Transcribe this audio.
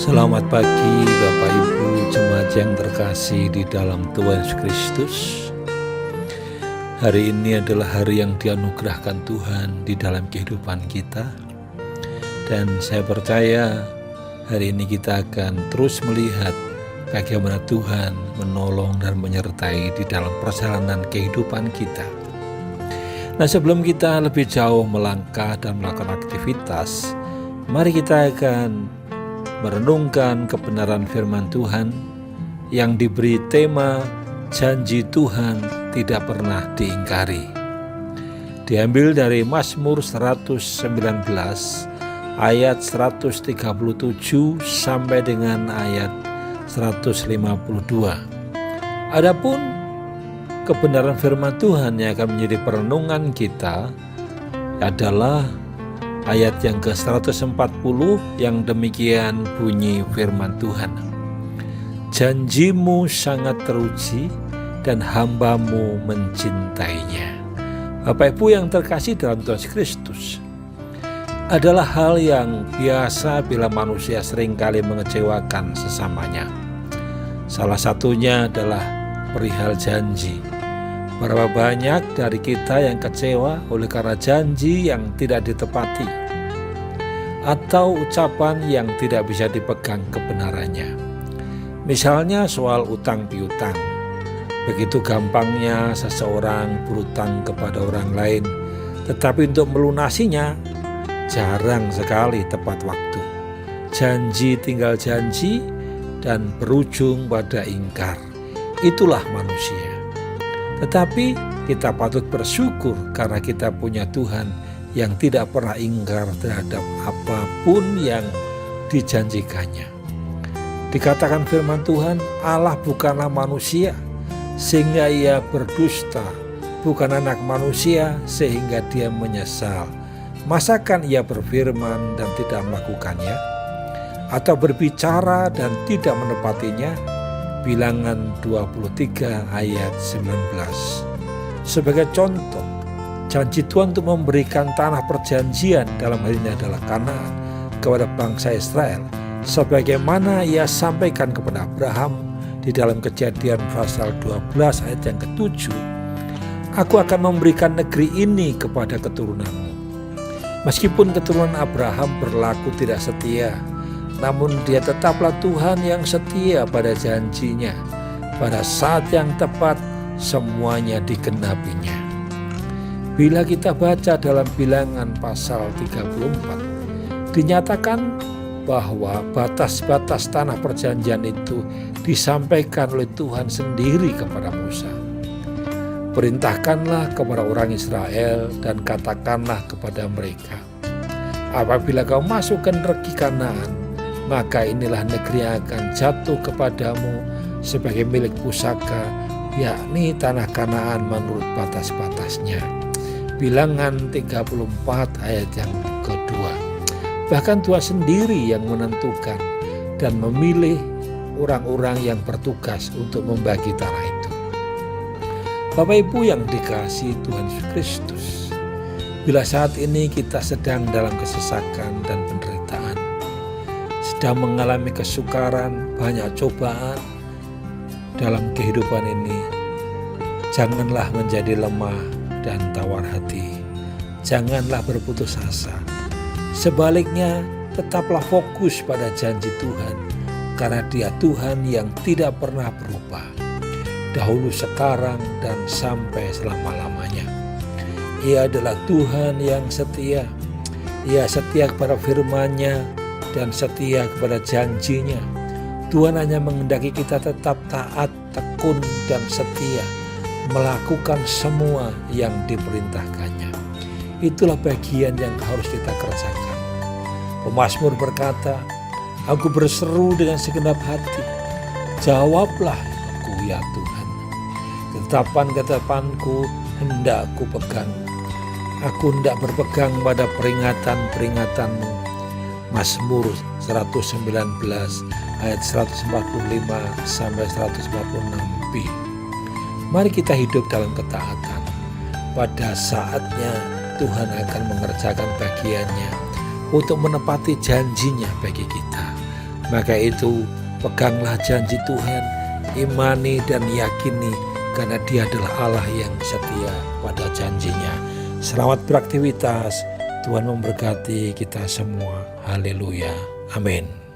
Selamat pagi Bapak Ibu jemaat yang terkasih di dalam Tuhan Yesus Kristus. Hari ini adalah hari yang dianugerahkan Tuhan di dalam kehidupan kita. Dan saya percaya hari ini kita akan terus melihat bagaimana Tuhan menolong dan menyertai di dalam perjalanan kehidupan kita. Nah, sebelum kita lebih jauh melangkah dan melakukan aktivitas, mari kita akan merenungkan kebenaran firman Tuhan yang diberi tema janji Tuhan tidak pernah diingkari. Diambil dari Mazmur 119 ayat 137 sampai dengan ayat 152. Adapun kebenaran firman Tuhan yang akan menjadi perenungan kita adalah ayat yang ke-140 yang demikian bunyi firman Tuhan. Janjimu sangat teruji dan hamba-Mu mencintainya. Bapak Ibu yang terkasih dalam Tuhan Yesus Kristus, adalah hal yang biasa bila manusia seringkali mengecewakan sesamanya. Salah satunya adalah perihal janji. Berapa banyak dari kita yang kecewa oleh karena janji yang tidak ditepati atau ucapan yang tidak bisa dipegang kebenarannya. Misalnya soal utang piutang. Begitu gampangnya seseorang berutang kepada orang lain, tetapi untuk melunasinya jarang sekali tepat waktu. Janji tinggal janji dan berujung pada ingkar. Itulah manusia. Tetapi kita patut bersyukur karena kita punya Tuhan yang tidak pernah ingkar terhadap apapun yang dijanjikannya. Dikatakan firman Tuhan, Allah bukanlah manusia sehingga ia berdusta, bukan anak manusia sehingga dia menyesal. Masakan ia berfirman dan tidak melakukannya, atau berbicara dan tidak menepatinya? Bilangan 23 ayat 19. Sebagai contoh, janji Tuhan untuk memberikan tanah perjanjian dalam hal ini adalah Kanaan kepada bangsa Israel, sebagaimana ia sampaikan kepada Abraham di dalam Kejadian pasal 12 ayat yang ke-7. Aku akan memberikan negeri ini kepada keturunanmu. Meskipun keturunan Abraham berlaku tidak setia, namun dia tetaplah Tuhan yang setia pada janjinya. Pada saat yang tepat semuanya digenapinya. Bila kita baca dalam Bilangan pasal 34, dinyatakan bahwa batas-batas tanah perjanjian itu disampaikan oleh Tuhan sendiri kepada Musa. Perintahkanlah kepada orang Israel dan katakanlah kepada mereka, apabila kau masuk ke negeri Kanaan, maka inilah negeri yang akan jatuh kepadamu sebagai milik pusaka, yakni tanah Kanaan menurut batas-batasnya. Bilangan 34 ayat yang kedua. Bahkan Tuhan sendiri yang menentukan dan memilih orang-orang yang bertugas untuk membagi tanah itu. Bapak Ibu yang dikasihi Tuhan Yesus Kristus, bila saat ini kita sedang dalam kesesakan dan penderitaan, sedang mengalami kesukaran, banyak cobaan dalam kehidupan ini, janganlah menjadi lemah dan tawar hati. Janganlah berputus asa. Sebaliknya, tetaplah fokus pada janji Tuhan, karena Dia Tuhan yang tidak pernah berubah, dahulu, sekarang, dan sampai selama-lamanya. Ia adalah Tuhan yang setia. Ia setia kepada firman-Nya dan setia kepada janjinya. Tuhan hanya menghendaki kita tetap taat, tekun, dan setia melakukan semua yang diperintahkannya. Itulah bagian yang harus kita kerjakan. Pemazmur berkata, aku berseru dengan segenap hati, jawablah aku ya Tuhan. Ketetapan-ketetapanku hendak ku pegang. Aku hendak berpegang pada peringatan-peringatanmu. Mazmur 119 ayat 145 sampai 146b. Mari kita hidup dalam ketaatan. Pada saatnya Tuhan akan mengerjakan bagiannya untuk menepati janjinya bagi kita. Maka itu peganglah janji Tuhan, imani dan yakini, karena Dia adalah Allah yang setia pada janjinya. Selamat beraktivitas, Tuhan memberkati kita semua. Haleluya, amin.